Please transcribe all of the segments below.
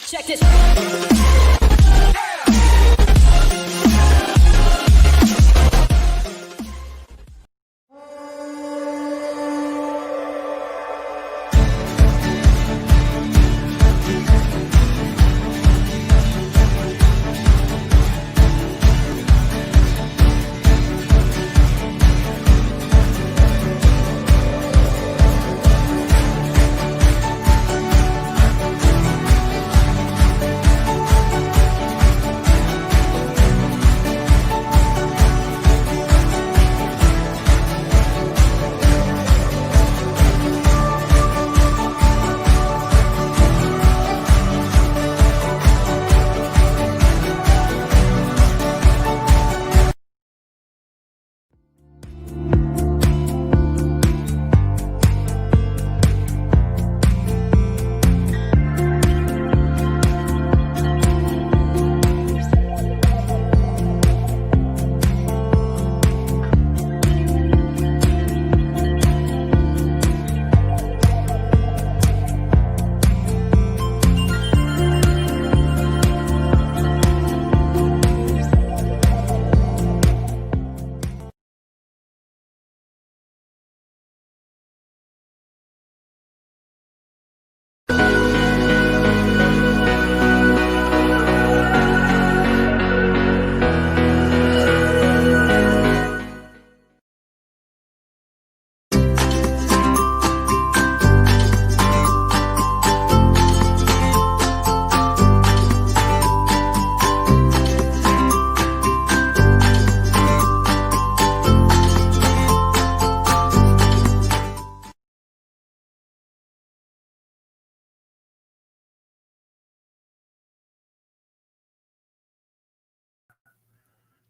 Check this.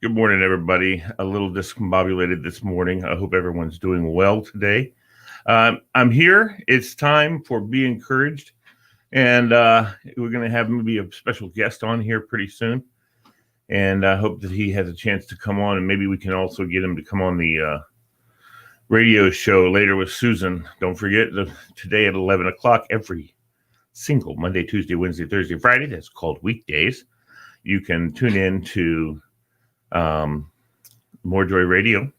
Good morning, everybody. A little discombobulated this morning. I hope everyone's doing well today. I'm here. It's time for Be Encouraged. And we're going to have maybe a special guest on here pretty soon. And I hope that he has a chance to come on. And maybe we can also get him to come on the radio show later with Susan. Don't forget, today at 11 o'clock, every single Monday, Tuesday, Wednesday, Thursday, Friday, that's called weekdays, you can tune in to MoreJoy Radio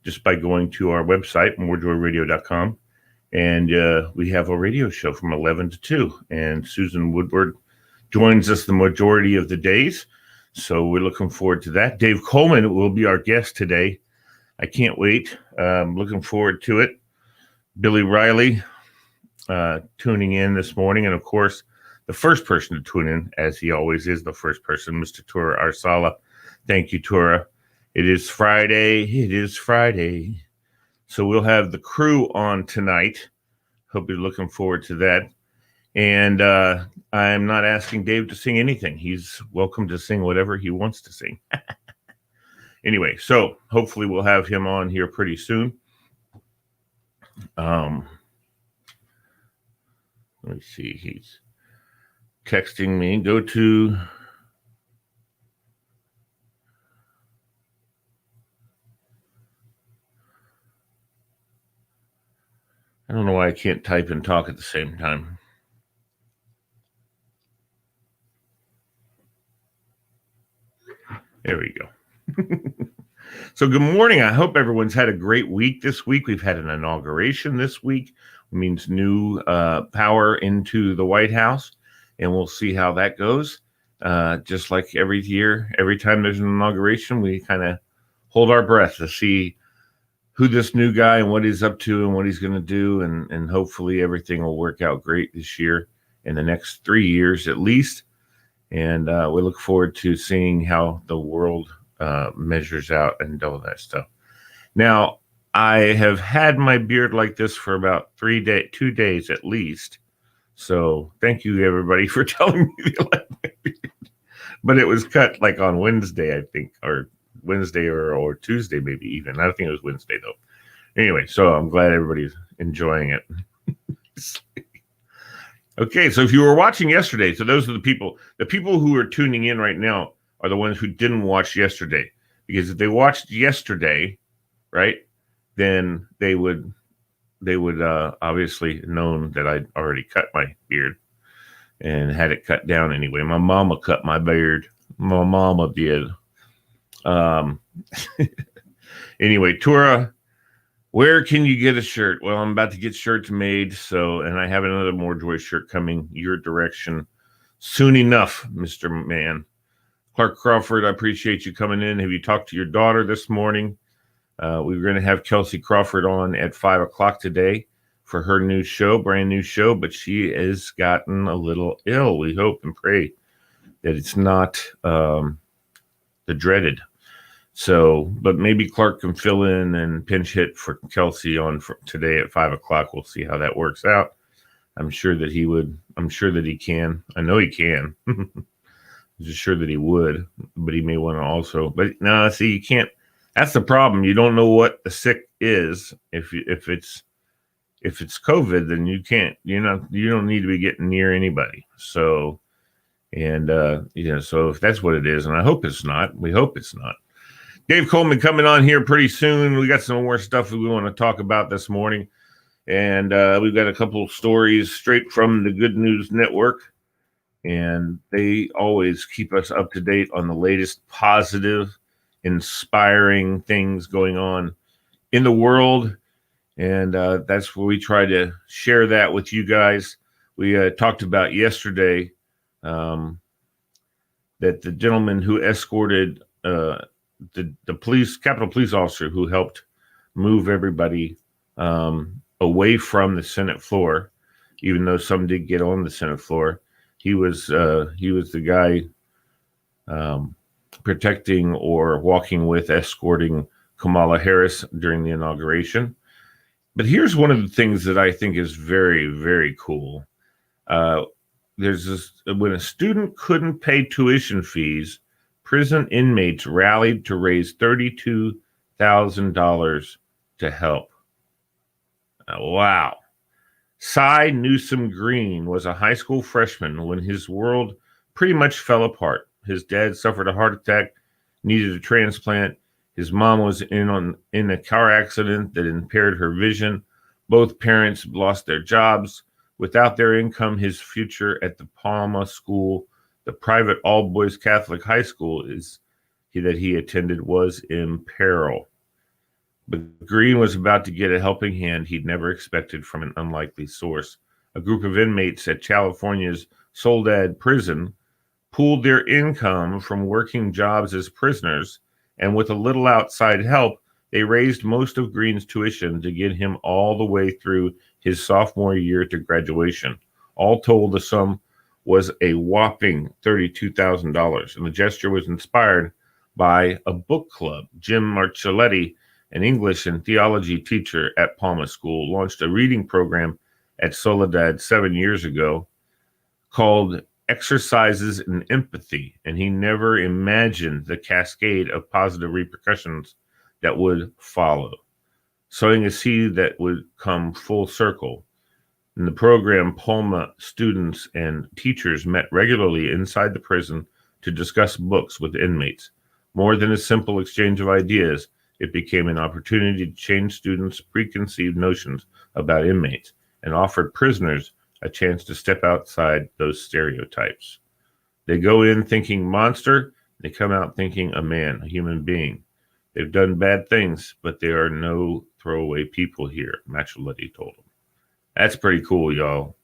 just by going to our website, morejoyradio.com. And we have a radio show from 11 to 2. And Susan Woodward joins us the majority of the days. So we're looking forward to that. Dave Coleman will be our guest today. I can't wait. Looking forward to it. Billy Riley tuning in this morning. And of course, the first person to tune in, as he always is the first person, Mr. Tura Arsala. Thank you, Tura. It is Friday. It is Friday. So we'll have the crew on tonight. Hope you're looking forward to that. And I'm not asking Dave to sing anything. He's welcome to sing whatever he wants to sing. Anyway, so hopefully we'll have him on here pretty soon. Let me see. He's texting me. Go to... I don't know why I can't type and talk at the same time. There we go. So good morning. I hope everyone's had a great week this week. We've had an inauguration this week. It means new power into the White House, and we'll see how that goes. Just like every year, every time there's an inauguration, we kind of hold our breath to see who this new guy and what he's up to and what he's going to do. And hopefully everything will work out great this year in the next 3 years at least. And we look forward to seeing how the world measures out and all that stuff. Now, I have had my beard like this for about 2 days at least. So thank you, everybody, for telling me that I like my beard. But it was cut like on Wednesday, I think, or Wednesday or Tuesday, maybe even. I think it was Wednesday, though. Anyway, so I'm glad everybody's enjoying it. Okay, so if you were watching yesterday, so those are the people who are tuning in right now are the ones who didn't watch yesterday. Because if they watched yesterday, right, then they would obviously known that I'd already cut my beard. and had it cut down anyway. My mama cut my beard. My mama did. Anyway, Tura, where can you get a shirt? Well, I'm about to get shirts made, and I have another MoreJoy shirt coming your direction soon enough, Mr. Man. Clark Crawford, I appreciate you coming in. Have you talked to your daughter this morning? We were going to have Kelsey Crawford on at 5 o'clock today for her new show, brand new show, but she has gotten a little ill. We hope and pray that it's not the dreaded. So, but maybe Clark can fill in and pinch hit for Kelsey on for today at 5 o'clock. We'll see how that works out. I'm sure that he would. I'm sure that he can. I know he can. I'm just sure that he would, but he may want to also. But no, see, you can't. That's the problem. You don't know what the sick is. If it's COVID, then you can't. You don't need to be getting near anybody. So, and so if that's what it is, and I hope it's not. We hope it's not. Dave Coleman coming on here pretty soon. We got some more stuff we want to talk about this morning. And we've got a couple of stories straight from the Good News Network. And they always keep us up to date on the latest positive, inspiring things going on in the world. And that's where we try to share that with you guys. We talked about yesterday that the gentleman who escorted the Capitol Police officer who helped move everybody away from the Senate floor, even though some did get on the Senate floor. He was the guy protecting or walking with, escorting Kamala Harris during the inauguration. But here's one of the things that I think is very, very cool. There's this: when a student couldn't pay tuition fees, prison inmates rallied to raise $32,000 to help. Wow. Cy Newsom Green was a high school freshman when his world pretty much fell apart. His dad suffered a heart attack, needed a transplant. His mom was in a car accident that impaired her vision. Both parents lost their jobs. Without their income, his future at the Palma School, the private all-boys Catholic high school that he attended, was in peril. But Green was about to get a helping hand he'd never expected from an unlikely source. A group of inmates at California's Soledad prison pooled their income from working jobs as prisoners, and with a little outside help, they raised most of Green's tuition to get him all the way through his sophomore year to graduation. All told, the sum was a whopping $32,000, and the gesture was inspired by a book club. Jim Marcelletti, an English and theology teacher at Palma School, launched a reading program at Soledad 7 years ago called Exercises in Empathy, and he never imagined the cascade of positive repercussions that would follow. Sowing a seed that would come full circle. In the program, Palma students and teachers met regularly inside the prison to discuss books with inmates. More than a simple exchange of ideas, it became an opportunity to change students' preconceived notions about inmates and offered prisoners a chance to step outside those stereotypes. They go in thinking monster, they come out thinking a man, a human being. They've done bad things, but there are no throwaway people here, Marcelletti told him. That's pretty cool, y'all.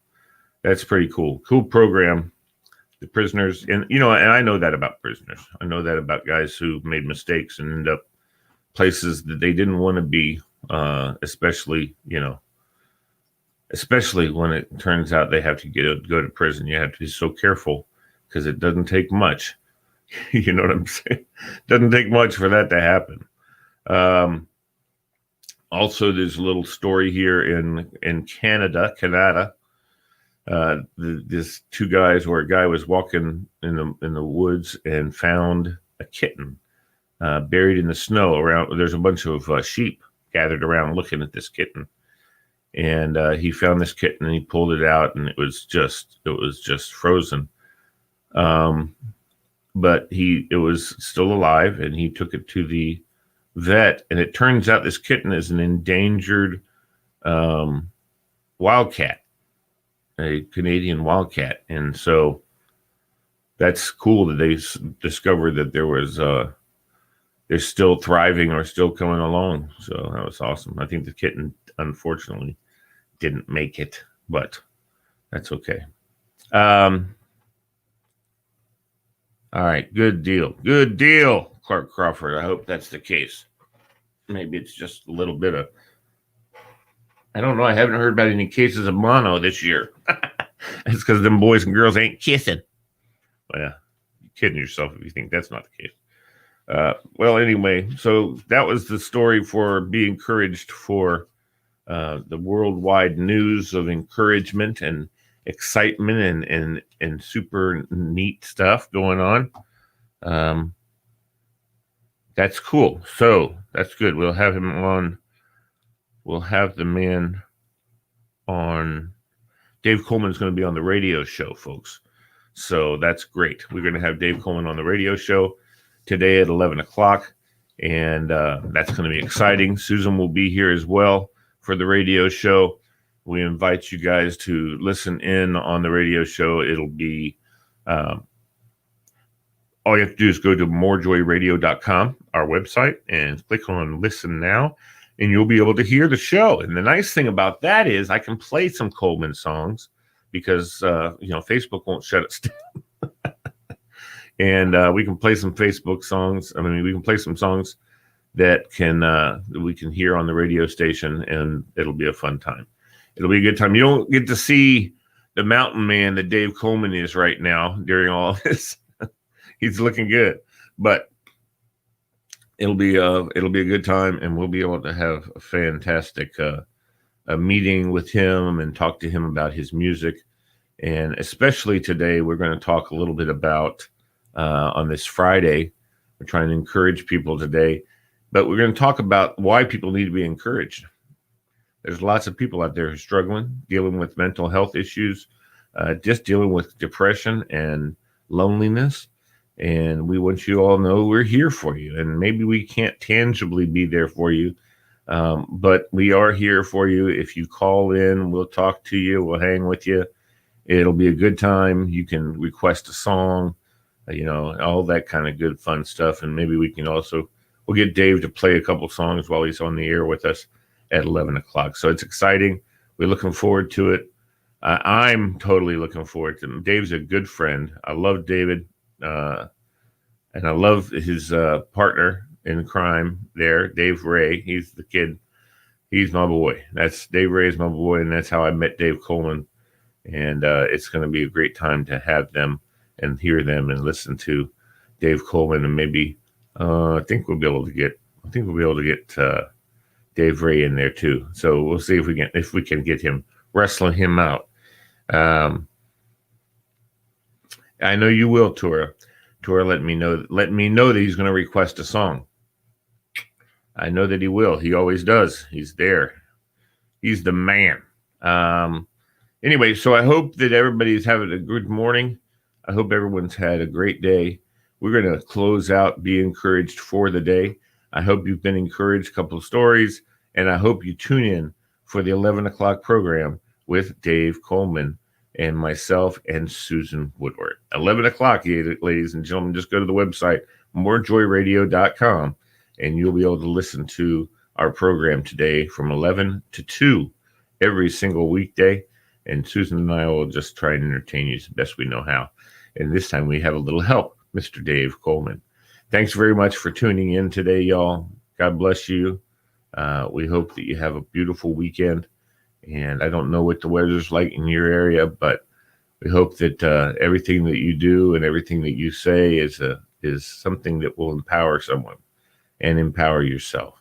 That's pretty cool. Cool program. The prisoners, and I know that about prisoners. I know that about guys who made mistakes and end up places that they didn't want to be, especially when it turns out they have to go to prison. You have to be so careful because it doesn't take much. You know what I'm saying? Doesn't take much for that to happen. Also, there's a little story here in Canada. This two guys, where a guy was walking in the woods and found a kitten buried in the snow around. There's a bunch of sheep gathered around looking at this kitten, and he found this kitten and he pulled it out, and it was just frozen. But it was still alive, and he took it to the vet, and it turns out this kitten is an endangered wildcat. a Canadian wildcat, and so that's cool that they discovered that they're still thriving or still coming along. So that was awesome. I think the kitten unfortunately didn't make it, but that's okay. All right, good deal, Clark Crawford. I hope that's the case. Maybe it's just a little bit of, I don't know. I haven't heard about any cases of mono this year. It's because them boys and girls ain't kissing. Well, yeah, you're kidding yourself if you think that's not the case. Well, anyway, so that was the story for Be Encouraged for the worldwide news of encouragement and excitement and super neat stuff going on. That's cool. So that's good. We'll have him on. We'll have the man on. Dave Coleman is going to be on the radio show, folks. So that's great. We're going to have Dave Coleman on the radio show today at 11 o'clock. And that's going to be exciting. Susan will be here as well for the radio show. We invite you guys to listen in on the radio show. It'll be all you have to do is go to morejoyradio.com, our website, and click on Listen Now, and you'll be able to hear the show. And the nice thing about that is I can play some Coleman songs because, Facebook won't shut us down. And we can play some Facebook songs. I mean, we can play some songs that we can hear on the radio station, and it'll be a fun time. It'll be a good time. You don't get to see the mountain man that Dave Coleman is right now during all this. He's looking good, but it'll be a good time, and we'll be able to have a fantastic a meeting with him and talk to him about his music. And especially today, we're going to talk a little bit about on this Friday. We're trying to encourage people today, but we're going to talk about why people need to be encouraged. There's lots of people out there who are struggling, dealing with mental health issues, just dealing with depression and loneliness. And we want you all to know we're here for you. And maybe we can't tangibly be there for you, but we are here for you. If you call in, we'll talk to you. We'll hang with you. It'll be a good time. You can request a song, all that kind of good, fun stuff. And maybe we'll get Dave to play a couple songs while he's on the air with us at 11 o'clock. So it's exciting. We're looking forward to it. I'm totally looking forward to it. Dave's a good friend. I love David. And I love his partner in crime there, Dave Ray. He's the kid. He's my boy. Dave Ray is my boy, and that's how I met Dave Coleman. And it's going to be a great time to have them and hear them and listen to Dave Coleman. And maybe I think we'll be able to get Dave Ray in there too. So we'll see if we can get him, wrestling him out. I know you will, Tora. Tora, let me know that he's going to request a song. I know that he will. He always does. He's there. He's the man. Anyway, so I hope that everybody's having a good morning. I hope everyone's had a great day. We're going to close out Be Encouraged for the day. I hope you've been encouraged, a couple of stories, and I hope you tune in for the 11 o'clock program with Dave Coleman and myself and Susan Woodward. 11 o'clock, ladies and gentlemen. Just go to the website, morejoyradio.com, and you'll be able to listen to our program today from 11 to 2 every single weekday. And Susan and I will just try and entertain you as best we know how. And this time we have a little help, Mr. Dave Coleman. Thanks very much for tuning in today, y'all. God bless you. We hope that you have a beautiful weekend. And I don't know what the weather's like in your area, but we hope that everything that you do and everything that you say is something that will empower someone and empower yourself.